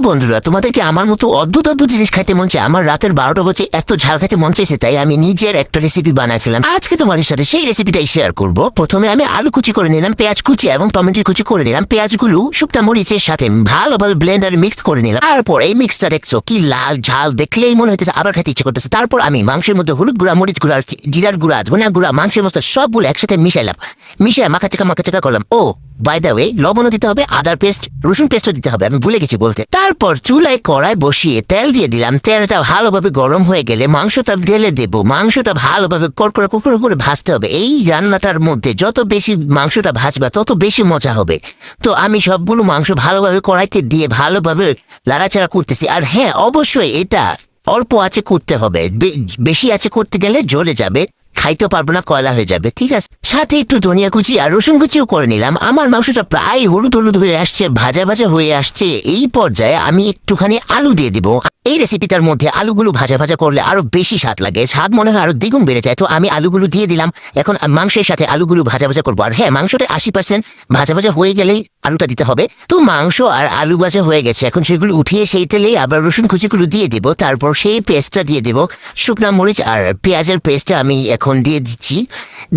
বন্ধুরা, তোমাদেরকে আমার মতো অদ্ভুত অদ্ভুত জিনিস খাইতে মন চায়। আমার রাতের 12টা বাজে এত ঝাল খাইতে মন চাইছে, তাই আমি নিজের একটা রেসিপি বানাই ফেলাম। আজকে তোমাদের সাথে সেই রেসিপিটাই শেয়ার করব। প্রথমে আমি আলু কুচি করে নিলাম, পেঁয়াজ কুচি এবং টমেটো কুচি করে নিলাম। পেঁয়াজগুলো শুকনা মরিচের সাথে ভালোভাবে ব্লেন্ডারে মিক্স করে নিলাম। তারপর এই মিক্সটা দেখছো কি লাল ঝাল, দেখলেই মনে হইতেছে আবার খেতে ইচ্ছে করতেছে। তারপর আমি মাংসের মধ্যে হলুদ গুঁড়া, মরিচ গুঁড়া, জিরার গুঁড়া, ধনিয়া গুঁড়া, মাংসের মধ্যে সবগুলো একসাথে মিশাইলাম। মিশিয়ে মাখা করলাম। ও বাই দ্য ওয়ে, লবণও দিতে হবে, আদার পেস্ট, রসুন পেস্টও দিতে হবে, আমি ভুলে গেছি বলতে। তারপর চুলায় কড়াই বসিয়ে তেল দিয়ে দিলাম। তেলটা ভালোভাবে গরম হয়ে গেলে মাংসটা ঢেলে দেবো। মাংসটা ভালোভাবে কড়কড়া করে ভাজতে হবে। এই রান্নাটার মধ্যে যত বেশি মাংসটা ভাজবা তত বেশি মজা হবে। তো আমি সবগুলো মাংস ভালোভাবে কড়াইতে দিয়ে ভালোভাবে লাড়াচাড়া করতেছি। আর হ্যাঁ, অবশ্যই এটা অল্প আঁচে করতে হবে, বেশি আঁচে করতে গেলে জ্বলে যাবে, খাইতে পারবো না, কয়লা হয়ে যাবে। ঠিক আছে, সাথে একটু ধনিয়া কুচি আর রসুন কুচিও করে নিলাম। আমার মাংসটা প্রায় হলুদ হয়ে আসছে, ভাজা হয়ে আসছে। এই পর্যায়ে আমি একটুখানি আলু দিয়ে দিব। এই রেসিপিটার মধ্যে আলুগুলো ভাজা করলে আরো বেশি স্বাদ লাগে, স্বাদ মনে হয় আরো দ্বিগুণ বেড়ে যায়। তো আমি আলুগুলো দিয়ে দিলাম। এখন মাংসের সাথে আলুগুলো ভাজা করবো। আর হ্যাঁ, মাংসটা 80% ভাজা হয়ে গেলেই আলুটা দিতে হবে। তো মাংস আর আলু ভাজা হয়ে গেছে। এখন সেগুলো উঠিয়ে সেই তেলেই আবার রসুন কুচিগুলো দিয়ে দিব। তারপর সেই পেস্টটা দিয়ে দিব, শুকনা মরিচ আর পেঁয়াজের পেস্টটা আমি এখন দিয়ে দিচ্ছি।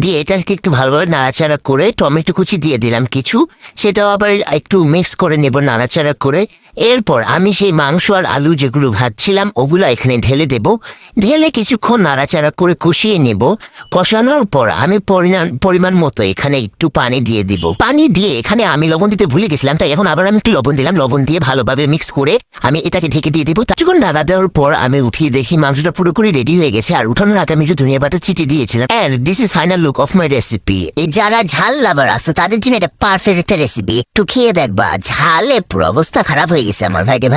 দিয়ে এটাকে একটু ভালোভাবে নাড়াচাড়া করে টমেটো কুচি দিয়ে দিলাম কিছু, সেটাও আবার একটু মিক্স করে নেব নাড়াচাড়া করে। এরপর আমি সেই মাংস আর আলু যেগুলো ভাজছিলাম ওগুলো এখানে ঢেলে দেব। ঢেলে কিছুক্ষণ নাড়াচাড়া করে কষিয়ে নেব। কষানোর পর আমি পরিমাণ মতো এখানে একটু পানি দিয়ে দিব। পানি দিয়ে এখানে আমি লবণ দিতে ভুলে গেছিলাম, তাই এখন আবার আমি একটু লবণ দিলাম। লবণ দিয়ে ভালোভাবে মিক্স করে আমি এটাকে ঢেকে দিয়ে দেবো। কিছুক্ষণ নাড়া দেওয়ার পর আমি উঠিয়ে দেখি মাংসটা পুরোপুরি রেডি হয়ে গেছে। আর উঠানোর আগে আমি একটু ধনিয়া পাতা ছিটিয়ে দিয়েছিলাম। And this is final look of my recipe. যারা ঝাল লাভার আছে তাদের জন্য এটা পারফেক্ট একটা রেসিপি। একটু খেয়ে দেখবা, ঝালে পুরো অবস্থা খারাপ হয়ে গেছে আমার ভাইরে ভাই।